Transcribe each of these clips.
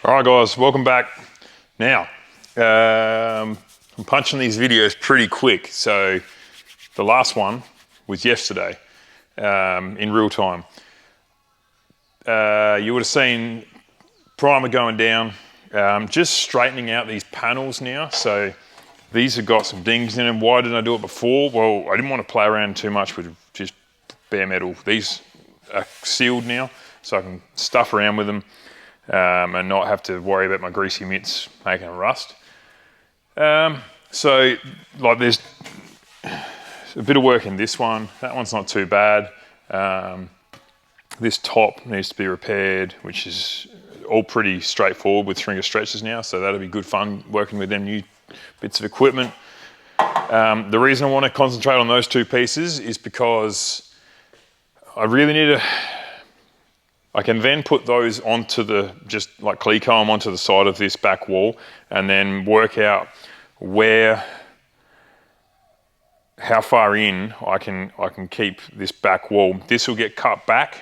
All right, guys, welcome back. Now, I'm punching these videos pretty quick. So the last one was yesterday in real time. You would have seen primer going down, just straightening out these panels now. So these have got some dings in them. Why didn't I do it before? Well, I didn't want to play around too much with just bare metal. These are sealed now, so I can stuff around with them. And not have to worry about my greasy mitts making them rust. So like there's a bit of work in this one. That one's not too bad. This top needs to be repaired, which is all pretty straightforward with stringer stretchers now. So that'll be good fun working with them new bits of equipment. The reason I want to concentrate on those two pieces is because I really need to, I can then put those onto the, just like cleco them onto the side of this back wall and then work out how far in I can keep this back wall. This will get cut back.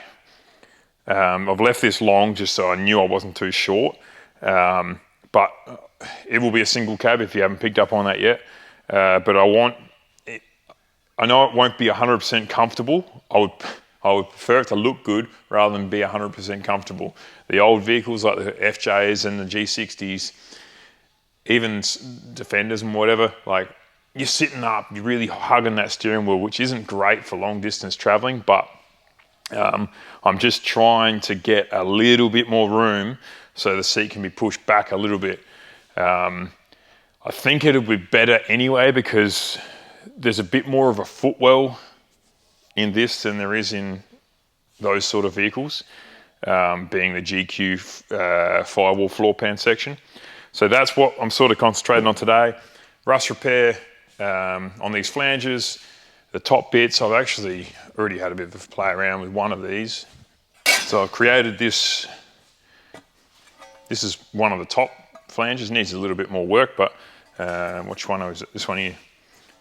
I've left this long just so I knew I wasn't too short. But it will be a single cab if you haven't picked up on that yet. But I know it won't be 100% comfortable. I would prefer it to look good rather than be 100% comfortable. The old vehicles like the FJs and the G60s, even Defenders and whatever, like you're sitting up, you're really hugging that steering wheel, which isn't great for long distance traveling, but I'm just trying to get a little bit more room so the seat can be pushed back a little bit. I think it'll be better anyway because there's a bit more of a footwell in this than there is in those sort of vehicles, being the GQ firewall floor pan section. So that's what I'm sort of concentrating on today. Rust repair on these flanges. The top bits, I've actually already had a bit of a play around with one of these. So I've created this. This is one of the top flanges, needs a little bit more work, but which one is it? This one here.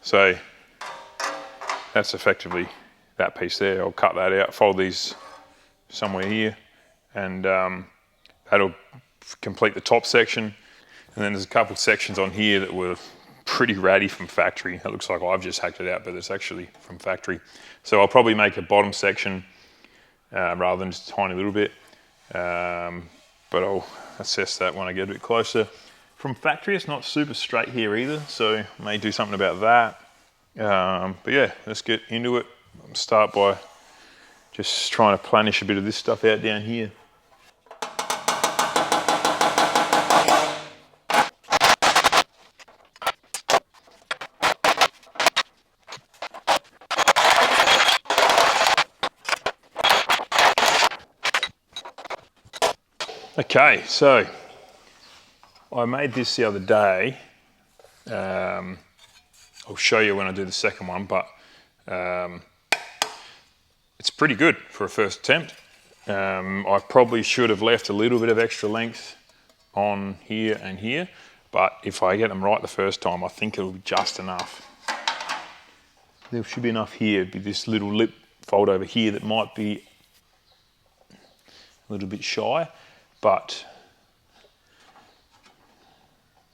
So that's effectively that piece there. I'll cut that out, fold these somewhere here, and that'll complete the top section. And then there's a couple sections on here that were pretty ratty from factory. It looks like I've just hacked it out, but it's actually from factory. So I'll probably make a bottom section rather than just a tiny little bit, but I'll assess that when I get a bit closer. From factory, it's not super straight here either, so I may do something about that. But yeah, let's get into it. Start by just trying to planish a bit of this stuff out down here. Okay, so I made this the other day. I'll show you when I do the second one, but it's pretty good for a first attempt. I probably should have left a little bit of extra length on here and here, but if I get them right the first time, I think it'll be just enough. There should be enough here. It'd be this little lip fold over here that might be a little bit shy, but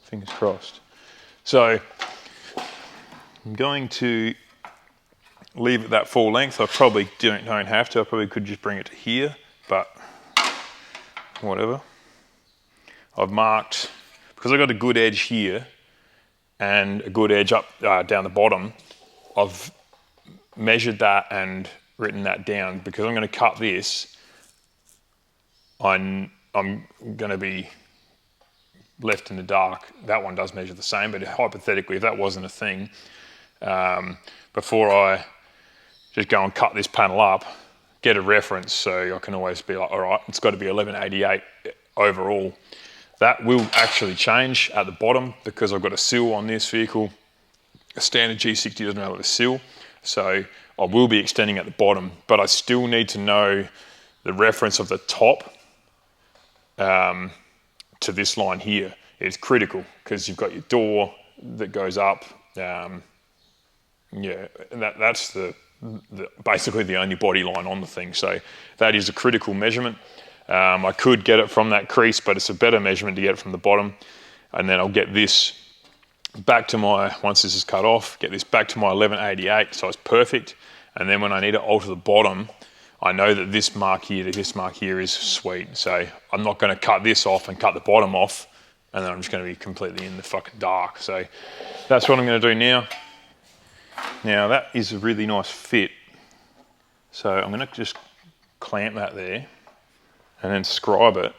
fingers crossed. So I'm going to leave it that full length. I probably don't have to. I probably could just bring it to here, but whatever. I've marked, because I've got a good edge here and a good edge up down the bottom, I've measured that and written that down. Because I'm going to cut this, I'm going to be left in the dark. That one does measure the same, but hypothetically, if that wasn't a thing, before I just go and cut this panel up, get a reference, so I can always be like, all right, it's got to be 1188 overall. That will actually change at the bottom because I've got a sill on this vehicle. A standard G60 doesn't have a sill, so I will be extending at the bottom, but I still need to know the reference of the top to this line here. It's critical because you've got your door that goes up. Yeah, and that's basically the only body line on the thing. So that is a critical measurement. I could get it from that crease, but it's a better measurement to get it from the bottom. And then I'll get this back to my, once this is cut off, get this back to my 1188, so it's perfect. And then when I need to alter the bottom, I know that this mark here to this mark here is sweet. So I'm not going to cut this off and cut the bottom off, and then I'm just going to be completely in the fucking dark. So that's what I'm going to do now. Now that is a really nice fit. So I'm going to just clamp that there and then scribe it.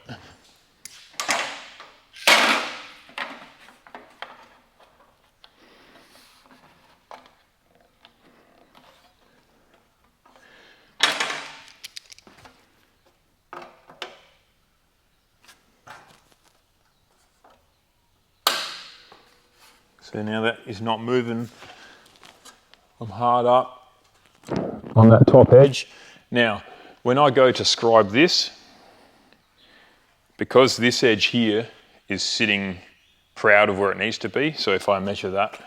So now that is not moving. I'm hard up on that top edge. Now, when I go to scribe this, because this edge here is sitting proud of where it needs to be, so if I measure that,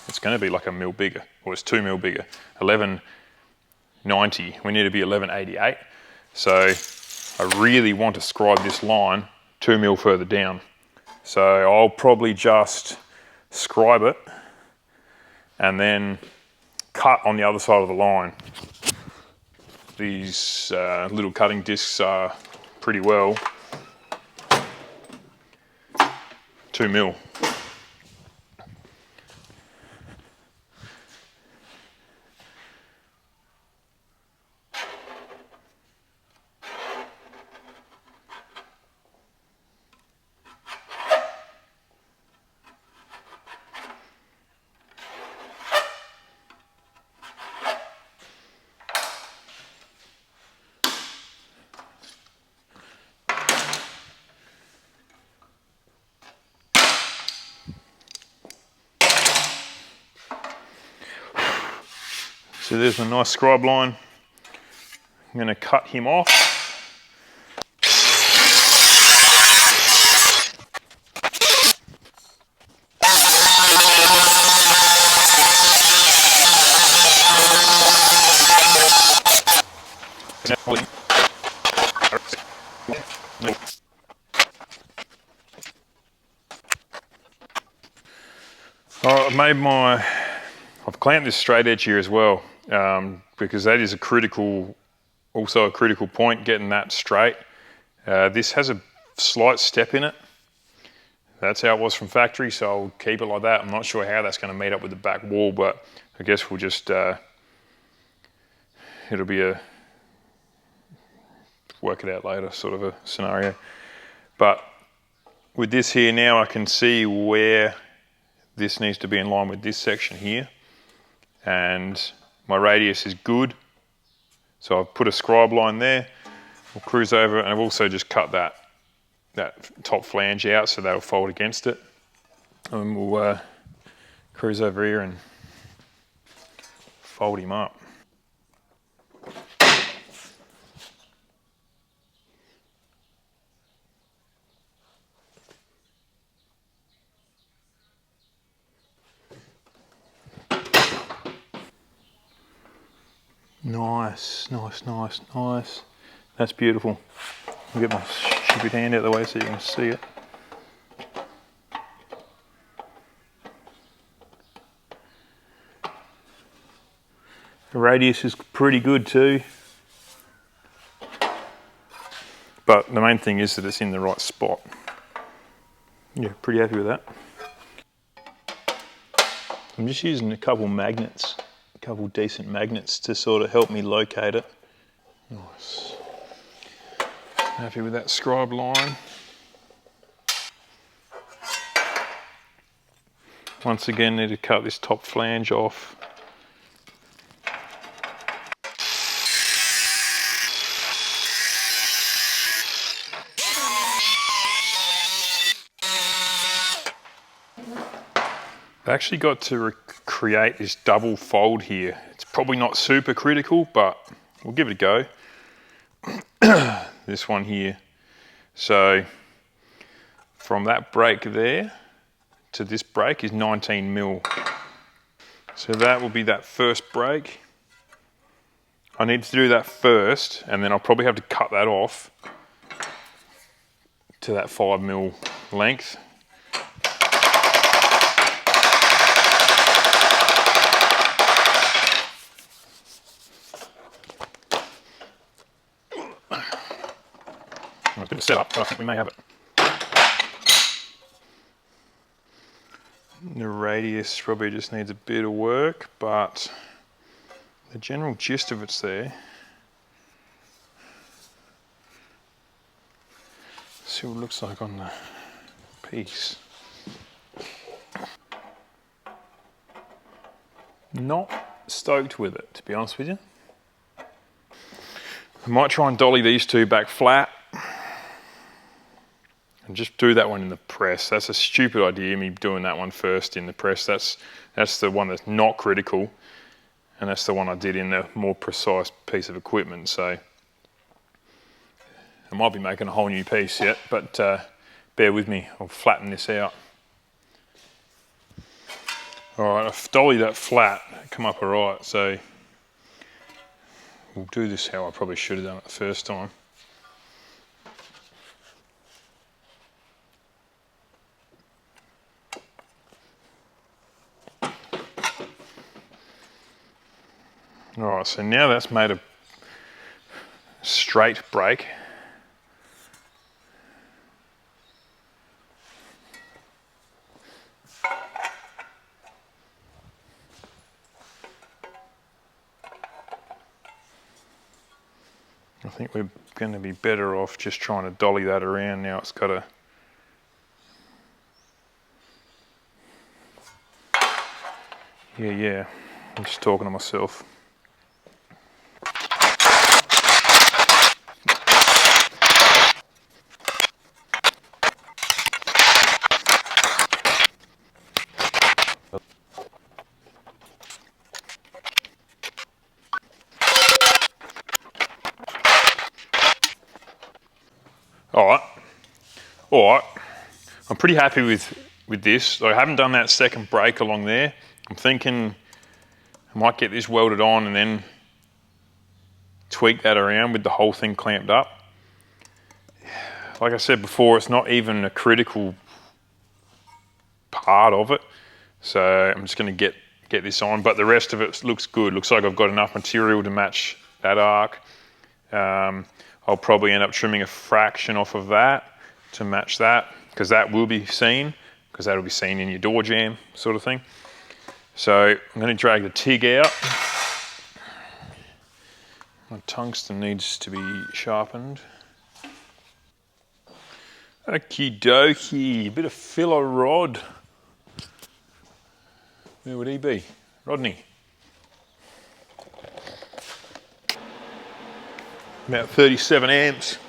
it's going to be like a mil bigger, or it's 2 mil bigger. 1190, we need to be 1188. So I really want to scribe this line 2 mil further down. So I'll probably just scribe it and then cut on the other side of the line. These little cutting discs are pretty well 2 mil. So there's a nice scribe line. I'm going to cut him off. All right, I've clamped this straight edge here as well, because that is also a critical point, getting that straight. This has a slight step in it. That's how it was from factory, so I'll keep it like that. I'm not sure how that's going to meet up with the back wall, but I guess we'll just, it'll be a work it out later sort of a scenario. But with this here now, I can see where this needs to be in line with this section here. And my radius is good. So I've put a scribe line there. We'll cruise over, and I've also just cut that top flange out so they'll fold against it. And we'll cruise over here and fold him up. Nice, nice, nice, nice. That's beautiful. I'll get my stupid hand out of the way so you can see it. The radius is pretty good too. But the main thing is that it's in the right spot. Yeah, pretty happy with that. I'm just using a couple magnets. Couple decent magnets to sort of help me locate it. Nice. Happy with that scribe line. Once again, need to cut this top flange off. I actually got to create this double fold here. It's probably not super critical, but we'll give it a go. This one here. So from that break there to this break is 19 mil. So that will be that first break. I need to do that first, and then I'll probably have to cut that off to that 5mm length. A bit of setup, but I think we may have it. The radius probably just needs a bit of work, but the general gist of it's there. See what it looks like on the piece. Not stoked with it, to be honest with you. I might try and dolly these two back flat and just do that one in the press. That's a stupid idea, me doing that one first in the press. That's the one that's not critical, and that's the one I did in a more precise piece of equipment. So I might be making a whole new piece yet, but bear with me, I'll flatten this out. All right, I've dollied that flat, come up all right, so we'll do this how I probably should have done it the first time. All right, so now that's made a straight break. I think we're going to be better off just trying to dolly that around now. It's got a... Yeah, I'm just talking to myself. All right. I'm pretty happy with this. I haven't done that second break along there. I'm thinking I might get this welded on and then tweak that around with the whole thing clamped up. Like I said before, it's not even a critical part of it. So I'm just going to get this on, but the rest of it looks good. Looks like I've got enough material to match that arc. I'll probably end up trimming a fraction off of that to match that, because that will be seen, because that'll be seen in your door jamb sort of thing. So I'm going to drag the TIG out. My tungsten needs to be sharpened. Okie dokie, bit of filler rod. Where would he be? Rodney. About 37 amps.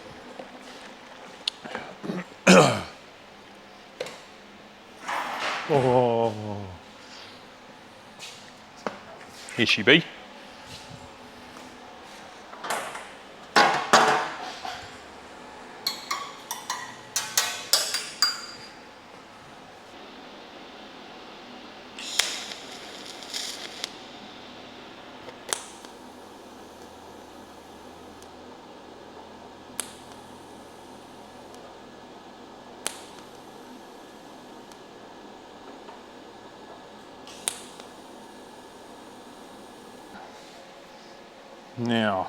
Oh. Here she be. Now,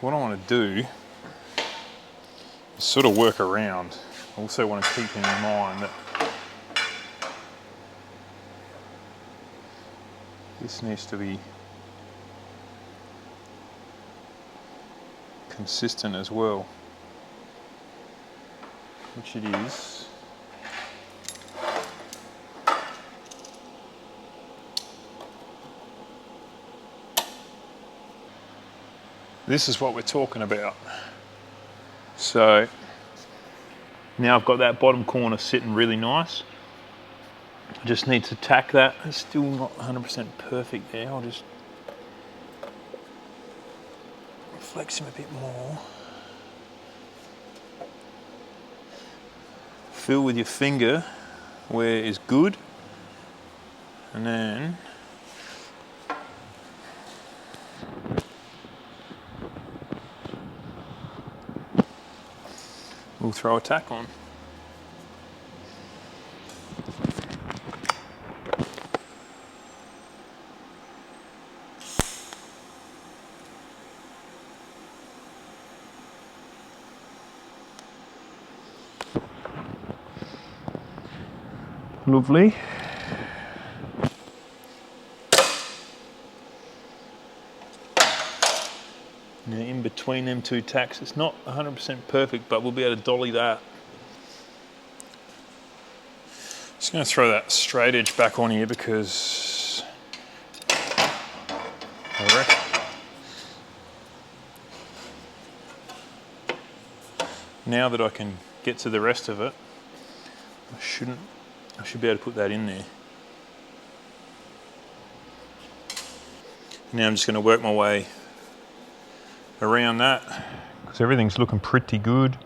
what I want to do is sort of work around. I also want to keep in mind that this needs to be consistent as well, which it is. This is what we're talking about. So now I've got that bottom corner sitting really nice. I just need to tack that. It's still not 100% perfect there. I'll just flex him a bit more. Feel with your finger where is good, and then we'll throw a tack on. Lovely. Now in between them two tacks, it's not 100% perfect, but we'll be able to dolly that. Just going to throw that straight edge back on here because I reckon now that I can get to the rest of it, I should be able to put that in there. Now I'm just going to work my way around that because everything's looking pretty good.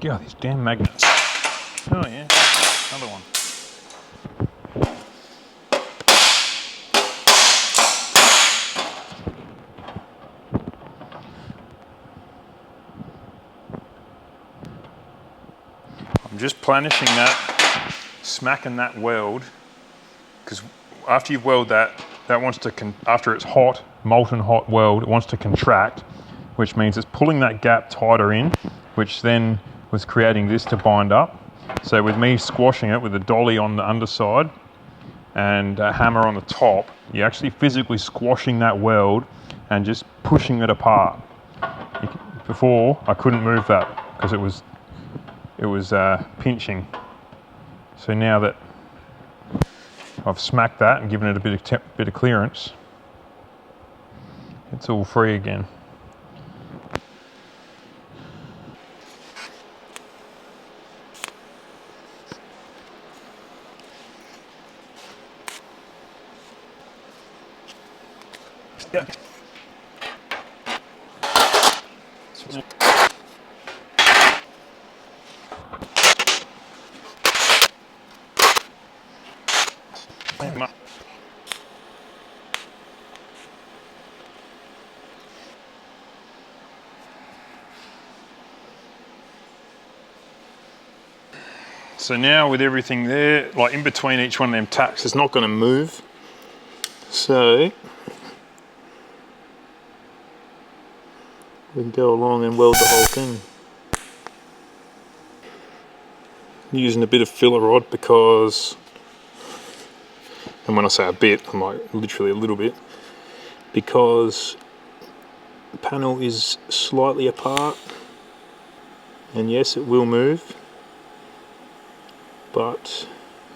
God, these damn magnets. Oh yeah, another one. I'm just planishing that, smacking that weld, because after you weld that wants to, after it's hot, molten hot weld, it wants to contract, which means it's pulling that gap tighter in, which then was creating this to bind up. So with me squashing it with a dolly on the underside and a hammer on the top, you're actually physically squashing that weld and just pushing it apart. Before, I couldn't move that because it was pinching. So now that I've smacked that and given it a bit of clearance, it's all free again. Yeah. So now with everything there, like in between each one of them tacks, it's not going to move. So we can go along and weld the whole thing. I'm using a bit of filler rod because, and when I say a bit, I'm like literally a little bit, because the panel is slightly apart, and yes, it will move, but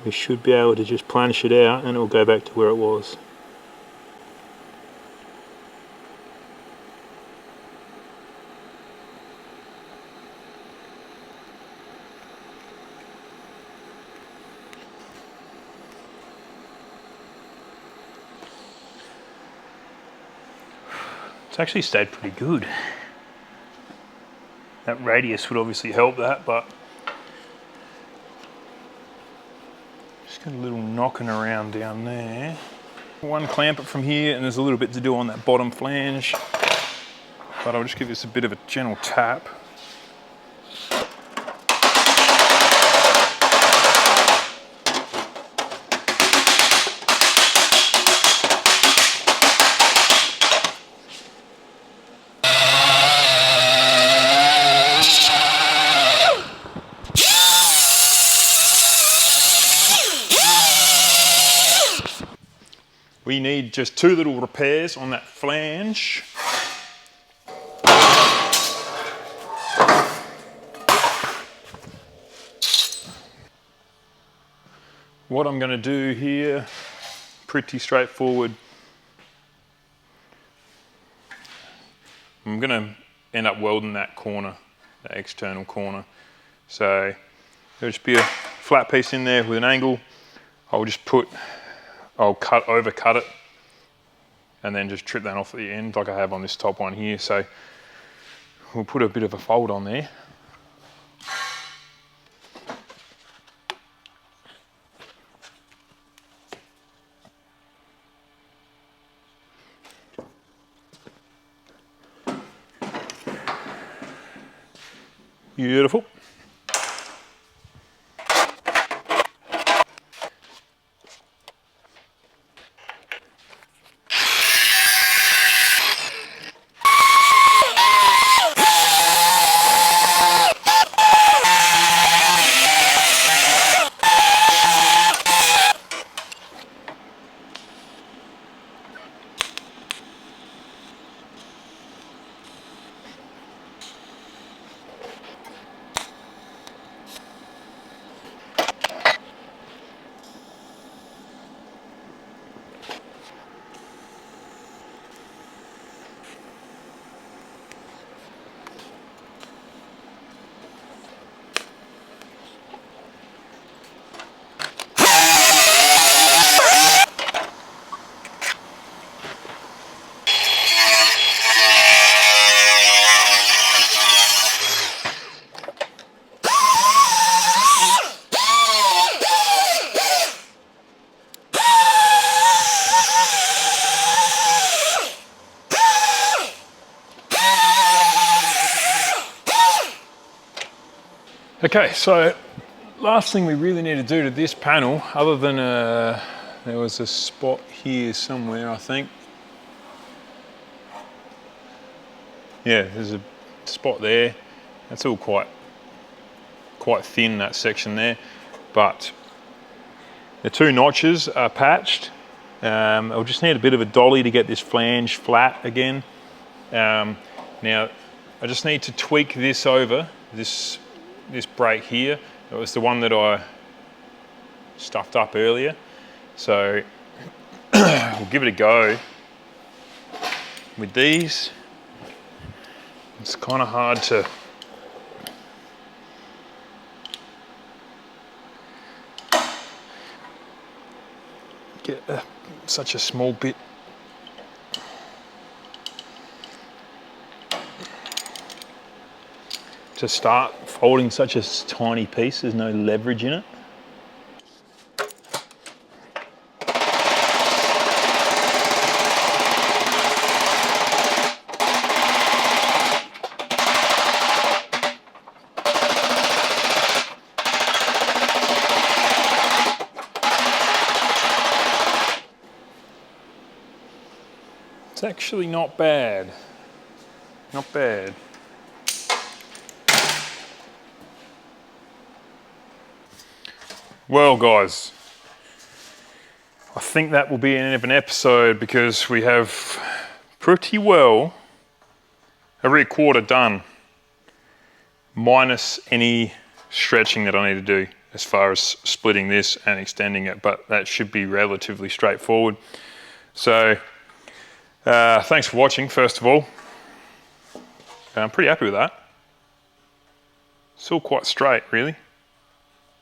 we should be able to just planish it out and it will go back to where it was. It's actually stayed pretty good. That radius would obviously help that, but just got a little knocking around down there. One clamp it from here, and there's a little bit to do on that bottom flange, but I'll just give this a bit of a gentle tap. We need just two little repairs on that flange. What I'm going to do here, pretty straightforward. I'm going to end up welding that corner that external corner. So there'll just be a flat piece in there with an angle. I'll overcut it and then just trip that off at the end like I have on this top one here. So we'll put a bit of a fold on there. Beautiful. Okay, so last thing we really need to do to this panel, other than there was a spot here somewhere, I think. Yeah, there's a spot there. That's all quite thin, that section there. But the two notches are patched. I'll just need a bit of a dolly to get this flange flat again. Now, I just need to tweak this over, this brake here. It was the one that I stuffed up earlier. So we'll give it a go with these. It's kind of hard to get such a small bit. To start folding such a tiny piece, there's no leverage in it. It's actually not bad. Not bad. Well, guys, I think that will be the end of an episode because we have pretty well a rear-quarter done, minus any stretching that I need to do as far as splitting this and extending it, but that should be relatively straightforward. So thanks for watching, first of all. I'm pretty happy with that. It's all quite straight, really.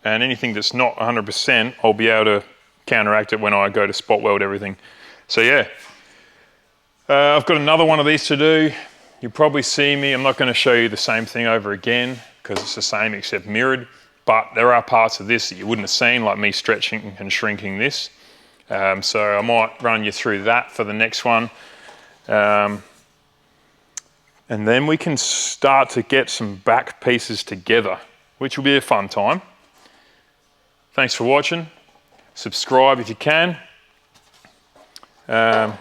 And anything that's not 100%, I'll be able to counteract it when I go to spot weld everything. So yeah, I've got another one of these to do. You'll probably see me, I'm not going to show you the same thing over again because it's the same except mirrored, but there are parts of this that you wouldn't have seen, like me stretching and shrinking this. So I might run you through that for the next one. And then we can start to get some back pieces together, which will be a fun time. Thanks for watching. Subscribe if you can. And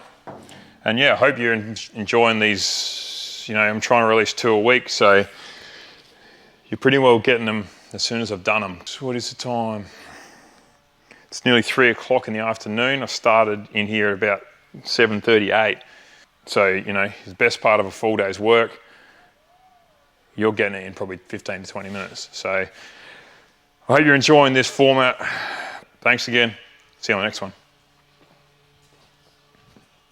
yeah, I hope you're enjoying these. You know, I'm trying to release 2 a week, so you're pretty well getting them as soon as I've done them. So what is the time? It's nearly 3 o'clock in the afternoon. I started in here at about 7:38. So, you know, the best part of a full day's work, you're getting it in probably 15 to 20 minutes. So I hope you're enjoying this format. Thanks again. See you on the next one.